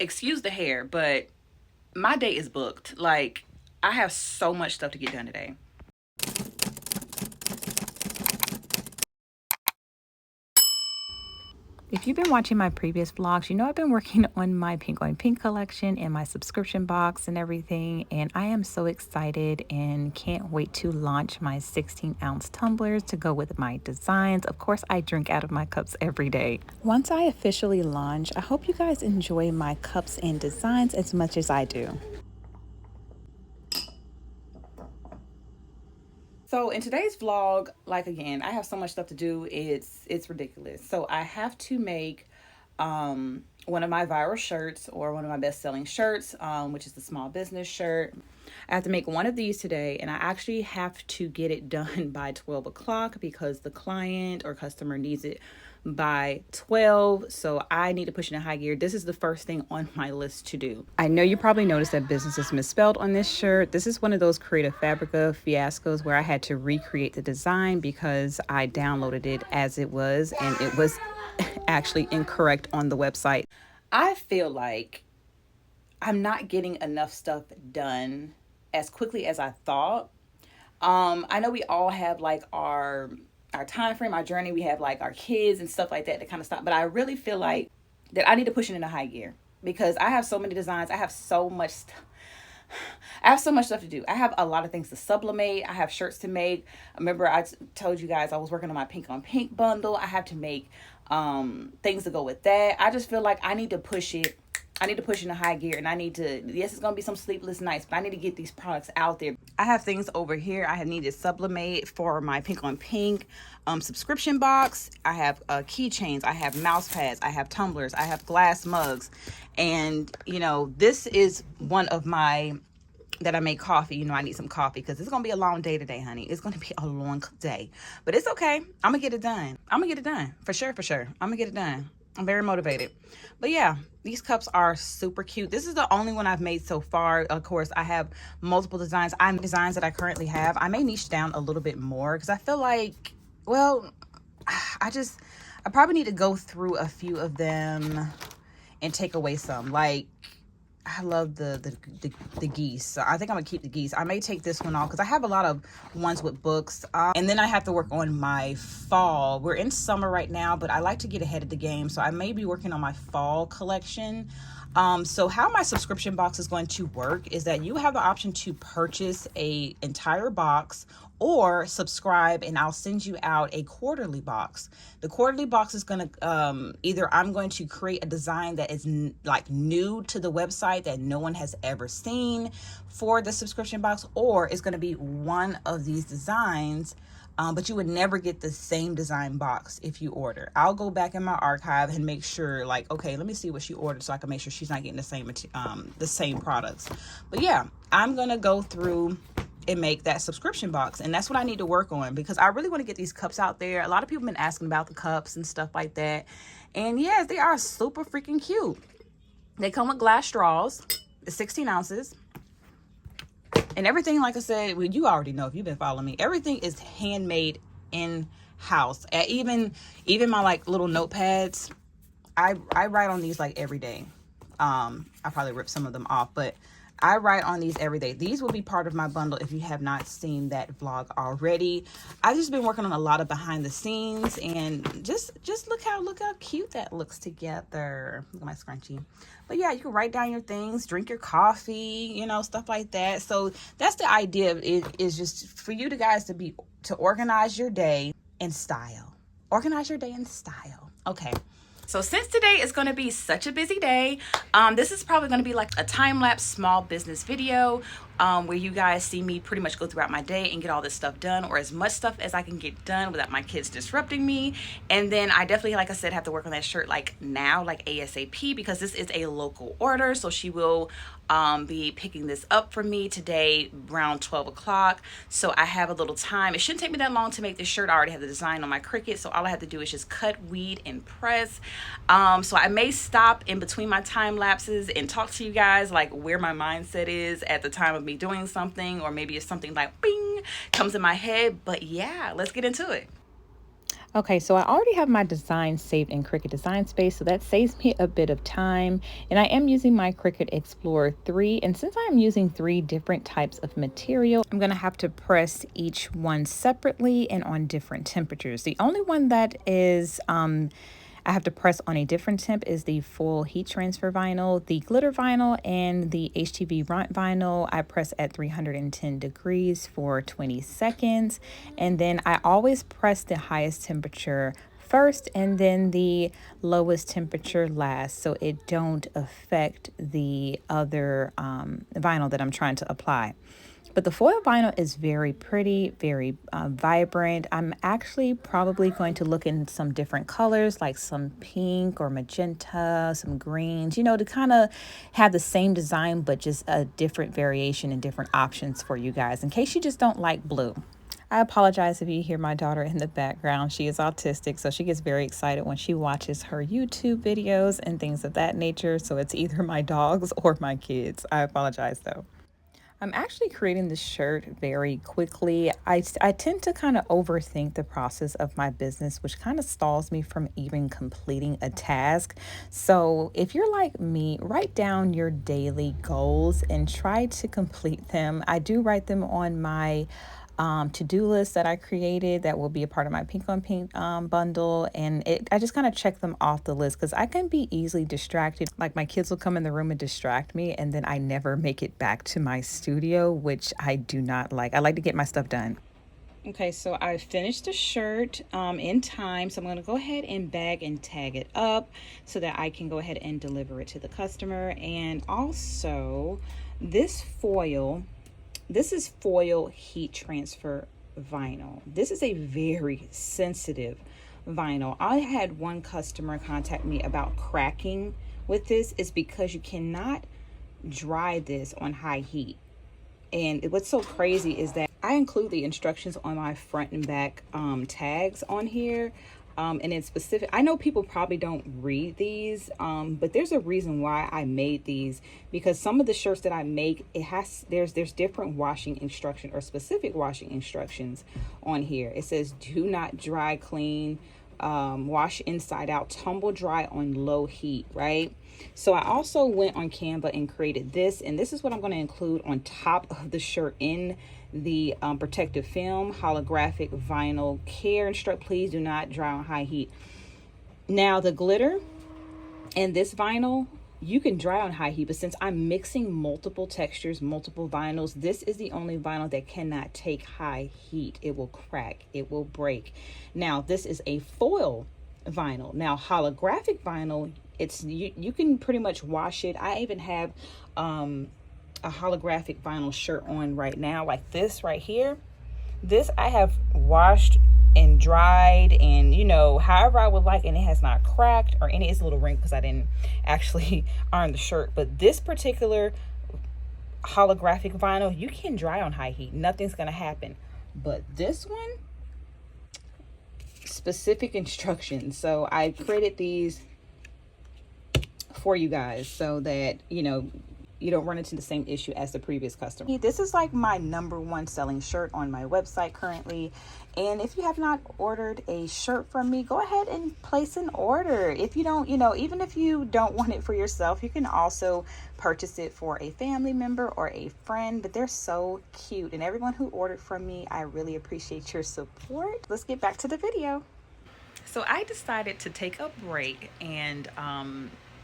Excuse the hair, but my day is booked. Like, I have so much stuff to get done today. If you've been watching my previous vlogs, you know I've been working on my Pink on Pink collection and my subscription box and everything. And I am so excited and can't wait to launch my 16-ounce tumblers to go with my designs. Of course, I drink out of my cups every day. Once I officially launch, I hope you guys enjoy my cups and designs as much as I do. So in today's vlog, like again, I have so much stuff to do. It's ridiculous. So I have to make one of my viral shirts, or one of my best-selling shirts, which is the small business shirt. I have to make one of these today, and I actually have to get it done by 12 o'clock because the client or customer needs it by 12. So I need to push it in high gear. This is the first thing on my list to do. I know you probably noticed that business is misspelled on this shirt. This is one of those Creative Fabrica fiascos where I had to recreate the design because I downloaded it as it was, and it was actually incorrect on the website. I feel like I'm not getting enough stuff done as quickly as I thought. I know we all have like our time frame, our journey. We have like our kids and stuff like that kind of stuff. But I really feel like that I need to push it into high gear because I have so many designs. I have so much stuff to do. I have a lot of things to sublimate. I have shirts to make. Remember, I told you guys I was working on my Pink on Pink bundle. I have to make things to go with that. I just feel like I need to push it. I need to push into high gear, and I need to, yes, it's going to be some sleepless nights, but I need to get these products out there. I have things over here I have needed to sublimate for my Pink on Pink subscription box. I have keychains, I have mouse pads, I have tumblers, I have glass mugs. And, you know, this is one of my, that I make coffee. You know, I need some coffee because it's going to be a long day today, honey. It's going to be a long day, but it's okay. I'm going to get it done. I'm going to get it done for sure. I'm going to get it done. I'm very motivated. But yeah, these cups are super cute. This is the only one I've made so far. Of course, I have multiple designs. Designs that I currently have. I may niche down a little bit more because I feel like, well, I probably need to go through a few of them and take away some. Like, I love the geese, so I think I'm gonna keep the geese. I may take this one off because I have a lot of ones with books, and then I have to work on my fall. We're in summer right now, but I like to get ahead of the game, so I may be working on my fall collection. So how my subscription box is going to work is that you have the option to purchase a entire box or subscribe, and I'll send you out a quarterly box. The quarterly box is going to either I'm going to create a design that is like new to the website that no one has ever seen for the subscription box, or it's going to be one of these designs. But you would never get the same design box if you order. I'll go back in my archive and make sure, like, okay, let me see what she ordered so I can make sure she's not getting the same products. But yeah, I'm gonna go through and make that subscription box, and that's what I need to work on because I really want to get these cups out there. A lot of people have been asking about the cups and stuff like that, and yes, they are super freaking cute. They come with glass straws. It's 16 ounces. And everything, like I said, well, you already know if you've been following me, everything is handmade in-house. Even my like little notepads, I write on these like every day. I probably rip some of them off, but I write on these every day. These will be part of my bundle if you have not seen that vlog already. I've just been working on a lot of behind the scenes, and just look how cute that looks together. Look at my scrunchie. But yeah, you can write down your things, drink your coffee, you know, stuff like that. So that's the idea of it, is just for you guys to organize your day in style. Organize your day in style. Okay. So since today is going to be such a busy day, this is probably going to be like a time-lapse small business video where you guys see me pretty much go throughout my day and get all this stuff done, or as much stuff as I can get done without my kids disrupting me. And then I definitely, like I said, have to work on that shirt like now, like ASAP, because this is a local order. So she will be picking this up for me today around 12 o'clock. So I have a little time. It shouldn't take me that long to make this shirt. I already have the design on my Cricut, so all I have to do is just cut, weed, and press. So I may stop in between my time lapses and talk to you guys like where my mindset is at the time of me doing something, or maybe it's something like bing comes in my head. But yeah, let's get into it. Okay, so I already have my design saved in Cricut Design Space, so that saves me a bit of time. And I am using my Cricut Explorer 3. And since I am using 3 different types of material, I'm going to have to press each one separately and on different temperatures. The only one that is I have to press on a different temp is the full heat transfer vinyl. The glitter vinyl and the HTV vinyl, I press at 310 degrees for 20 seconds. And then I always press the highest temperature first and then the lowest temperature last, so it don't affect the other vinyl that I'm trying to apply. But the foil vinyl is very pretty, very vibrant. I'm actually probably going to look in some different colors, like some pink or magenta, some greens, you know, to kind of have the same design, but just a different variation and different options for you guys, in case you just don't like blue. I apologize if you hear my daughter in the background. She is autistic, so she gets very excited when she watches her YouTube videos and things of that nature. So it's either my dogs or my kids. I apologize though. I'm actually creating this shirt very quickly. I tend to kind of overthink the process of my business, which kind of stalls me from even completing a task. So if you're like me, write down your daily goals and try to complete them. I do write them on my to-do list that I created that will be a part of my pink on pink bundle, and I just kind of check them off the list because I can be easily distracted. Like my kids will come in the room and distract me, and then I never make it back to my studio, which I do not like. I like to get my stuff done. Okay, so I finished the shirt in time, so I'm going to go ahead and bag and tag it up so that I can go ahead and deliver it to the customer. And also this is foil heat transfer vinyl. This is a very sensitive vinyl. I had one customer contact me about cracking with this. Is because you cannot dry this on high heat. And what's so crazy is that I include the instructions on my front and back tags on here. And in specific, I know people probably don't read these, but there's a reason why I made these, because some of the shirts that I make, there's different washing instruction or specific washing instructions on here. It says do not dry clean, wash inside out, tumble dry on low heat, right? So I also went on Canva and created this, and this is what I'm going to include on top of the shirt in the protective film, holographic vinyl care instruct, please do not dry on high heat. Now the glitter and this vinyl, you can dry on high heat, but since I'm mixing multiple textures, multiple vinyls, this is the only vinyl that cannot take high heat. It will crack, it will break. Now this is a foil vinyl. Now holographic vinyl, it's you can pretty much wash it. I even have a holographic vinyl shirt on right now, like this right here. This I have washed and dried, and you know, however I would like, and it has not cracked or any. It's a little wrinkle because I didn't actually iron the shirt. But this particular holographic vinyl, you can dry on high heat, nothing's gonna happen. But this one, specific instructions. So I created these for you guys so that you know you don't run into the same issue as the previous customer. This is like my #1 selling shirt on my website currently. And if you have not ordered a shirt from me, go ahead and place an order. If you don't, even if you don't want it for yourself, you can also purchase it for a family member or a friend. But they're so cute. And everyone who ordered from me, I really appreciate your support. Let's get back to the video. So I decided to take a break and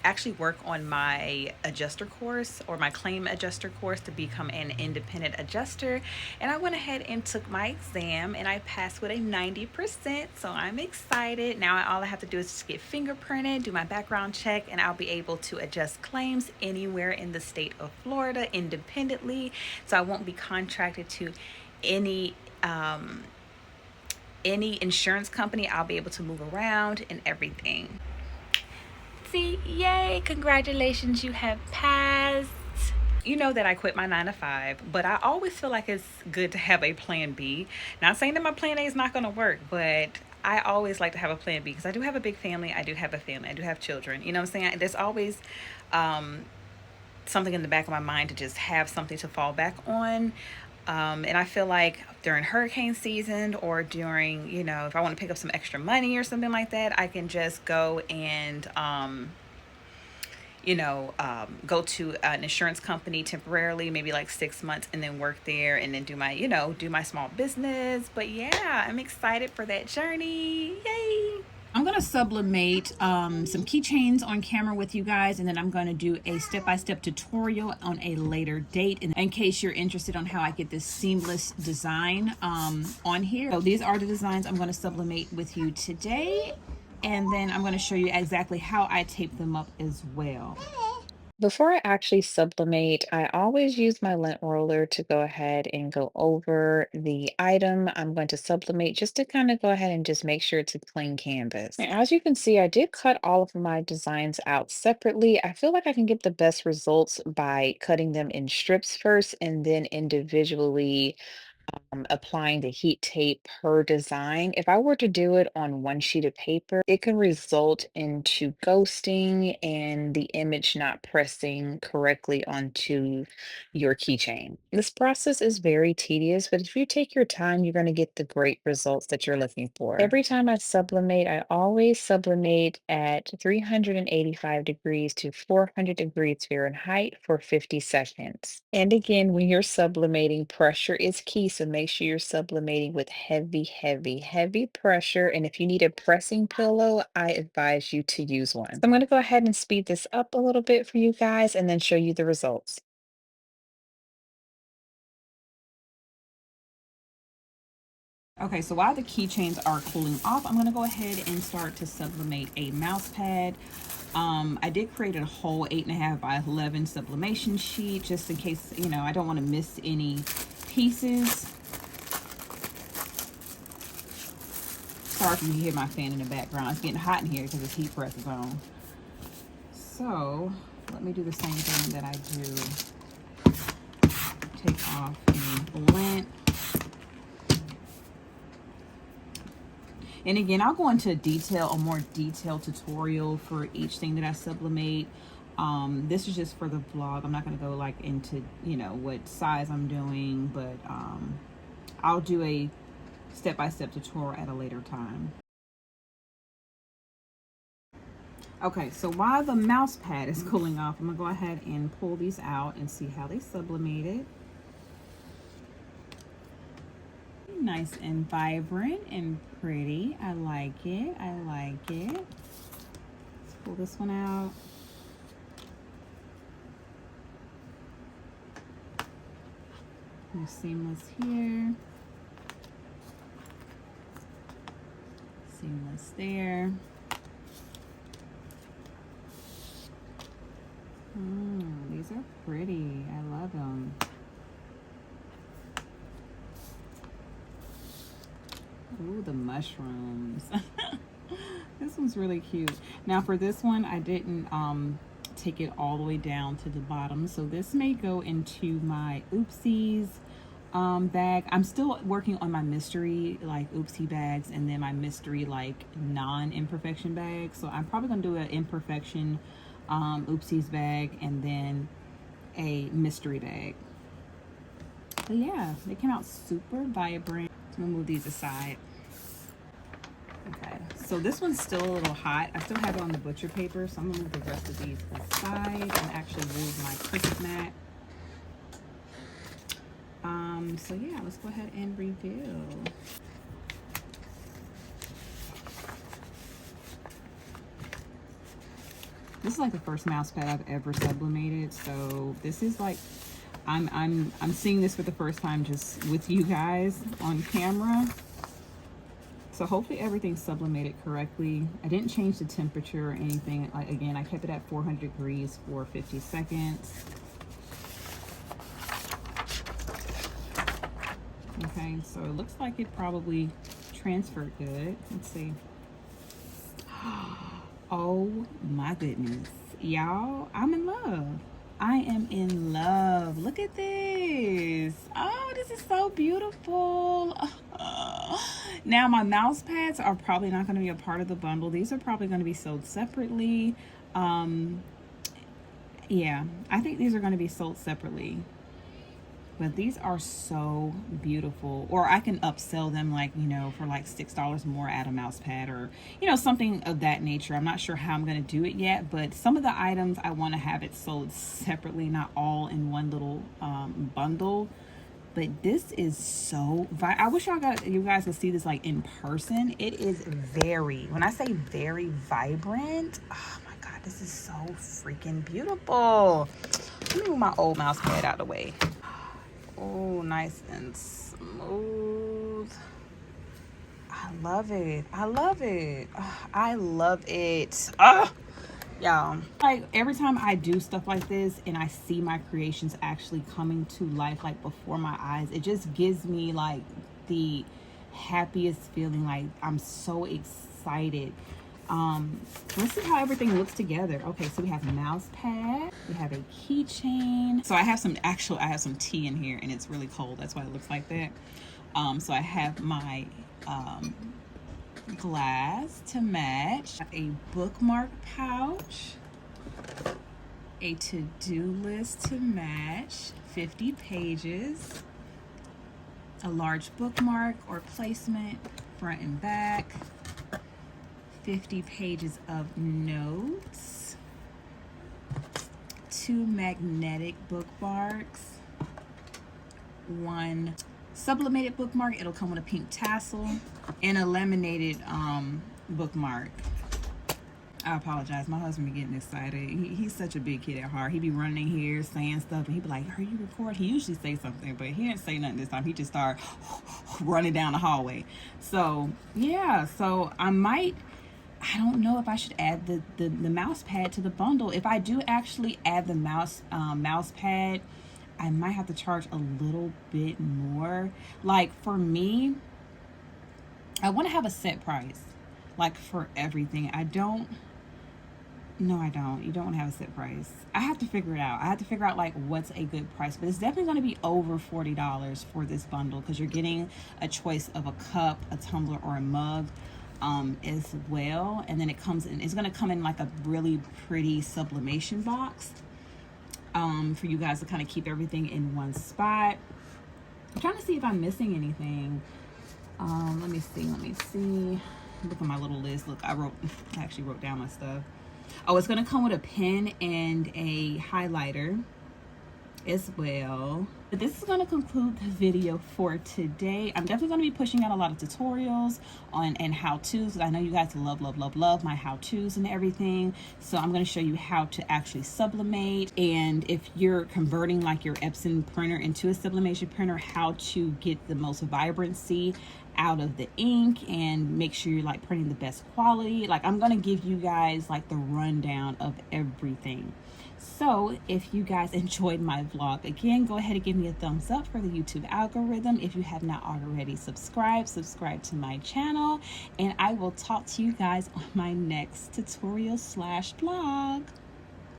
actually work on my adjuster course, or my claim adjuster course, to become an independent adjuster. And I went ahead and took my exam and I passed with a 90%. So I'm excited. Now all I have to do is just get fingerprinted, do my background check, and I'll be able to adjust claims anywhere in the state of Florida independently. So I won't be contracted to any insurance company. I'll be able to move around and everything. See, yay, congratulations, you have passed. You know that I quit my 9 to 5, but I always feel like it's good to have a plan B. Not saying that my plan A is not going to work, but I always like to have a plan B because I do have a big family. I do have children. You know what I'm saying? There's always something in the back of my mind to just have something to fall back on. And I feel like during hurricane season or during, you know, if I want to pick up some extra money or something like that, I can just go and, go to an insurance company temporarily, maybe like 6 months, and then work there and then do my, do my small business. But yeah, I'm excited for that journey. Yay! I'm going to sublimate some keychains on camera with you guys, and then I'm going to do a step-by-step tutorial on a later date in case you're interested on how I get this seamless design on here. So these are the designs I'm going to sublimate with you today, and then I'm going to show you exactly how I tape them up as well. Before I actually sublimate, I always use my lint roller to go ahead and go over the item I'm going to sublimate, just to kind of go ahead and just make sure it's a clean canvas. And as you can see, I did cut all of my designs out separately. I feel like I can get the best results by cutting them in strips first and then individually applying the heat tape per design. If I were to do it on one sheet of paper, it can result into ghosting and the image not pressing correctly onto your keychain. This process is very tedious, but if you take your time, you're going to get the great results that you're looking for. Every time I sublimate, I always sublimate at 385 degrees to 400 degrees Fahrenheit for 50 seconds. And again, when you're sublimating, pressure is key. So make sure you're sublimating with heavy, heavy, heavy pressure. And if you need a pressing pillow, I advise you to use one. So I'm going to go ahead and speed this up a little bit for you guys and then show you the results. Okay, so while the keychains are cooling off, I'm gonna go ahead and start to sublimate a mouse pad. I did create a whole 8.5 by 11 sublimation sheet just in case, I don't want to miss any pieces. Sorry if you hear my fan in the background. It's getting hot in here because this heat press is on. So let me do the same thing that I do. Take off any lint. And again, I'll go into a more detailed tutorial for each thing that I sublimate. This is just for the vlog. I'm not going to go like into, what size I'm doing, but I'll do a step-by-step tutorial at a later time. Okay, so while the mouse pad is cooling off, I'm going to go ahead and pull these out and see how they sublimated. Nice and vibrant and pretty. I like it. I like it. Let's pull this one out. No seamless here. Seamless there. These are pretty. I love them. Ooh, the mushrooms. This one's really cute. Now for this one, I didn't take it all the way down to the bottom, so this may go into my oopsies bag. I'm still working on my mystery like oopsie bags and then my mystery like non-imperfection bag. So I'm probably gonna do an imperfection oopsies bag and then a mystery bag. But yeah, they came out super vibrant. So I'm gonna move these aside. Okay, so this one's still a little hot. I still have it on the butcher paper, so I'm gonna move the rest of these aside and actually move my Cricut mat. So yeah, let's go ahead and reveal. This is like the first mouse pad I've ever sublimated, so this is like I'm seeing this for the first time just with you guys on camera. So hopefully everything's sublimated correctly. I didn't change the temperature or anything. Like again, I kept it at 400 degrees for 50 seconds. Okay, so it looks like it probably transferred good. Let's see. Oh my goodness. Y'all, I'm in love. I am in love. Look at this. Oh, this is so beautiful. Now my mouse pads are probably not going to be a part of the bundle. These are probably going to be sold separately. Yeah, I think these are going to be sold separately. But these are so beautiful. Or I can upsell them, like, you know, for like $6 more, add a mouse pad or, you know, something of that nature. I'm not sure how I'm going to do it yet, but some of the items I want to have it sold separately, not all in one little bundle. But this is so I wish you guys could see this like in person. It is very, when I say very vibrant, oh my god, this is so freaking beautiful. Let me move my old mouse pad out of the way. Oh, nice and smooth. I love it. I love it. I love it. Y'all, like every time I do stuff like this and I see my creations actually coming to life like before my eyes, it just gives me like the happiest feeling. Like I'm so excited. Let's see how everything looks together. Okay, so we have a mouse pad, we have a keychain. So I have some tea in here and it's really cold, that's why it looks like that. So I have my glass to match, a bookmark pouch, a to-do list to match, 50 pages, a large bookmark or placement front and back, 50 pages of notes, 2 magnetic bookmarks, 1 sublimated bookmark, it'll come with a pink tassel, and a laminated bookmark. I apologize, my husband be getting excited. He's such a big kid at heart. He be running here saying stuff and he be like, are you recording? He usually say something, but he didn't say nothing this time. He just started running down the hallway. So yeah, so I don't know if I should add the mouse pad to the bundle. If I do actually add the mouse pad, I might have to charge a little bit more. Like for me, I want to have a set price, like for everything. You don't want to have a set price. I have to figure it out. I have to figure out like what's a good price, but it's definitely going to be over $40 for this bundle because you're getting a choice of a cup, a tumbler, or a mug as well. And then it's going to come in like a really pretty sublimation box for you guys to kind of keep everything in one spot. I'm trying to see if I'm missing anything. Let me see. Look at my little list. Look, I actually wrote down my stuff. Oh, it's going to come with a pen and a highlighter as well. But this is going to conclude the video for today. I'm definitely going to be pushing out a lot of tutorials and how-tos. I know you guys love my how-tos and everything. So I'm going to show you how to actually sublimate, and if you're converting like your Epson printer into a sublimation printer, how to get the most vibrancy out of the ink and make sure you're like printing the best quality. Like I'm going to give you guys like the rundown of everything. So if you guys enjoyed my vlog, again, go ahead and give me a thumbs up for the YouTube algorithm. If you have not already subscribe to my channel, and I will talk to you guys on my next tutorial / vlog.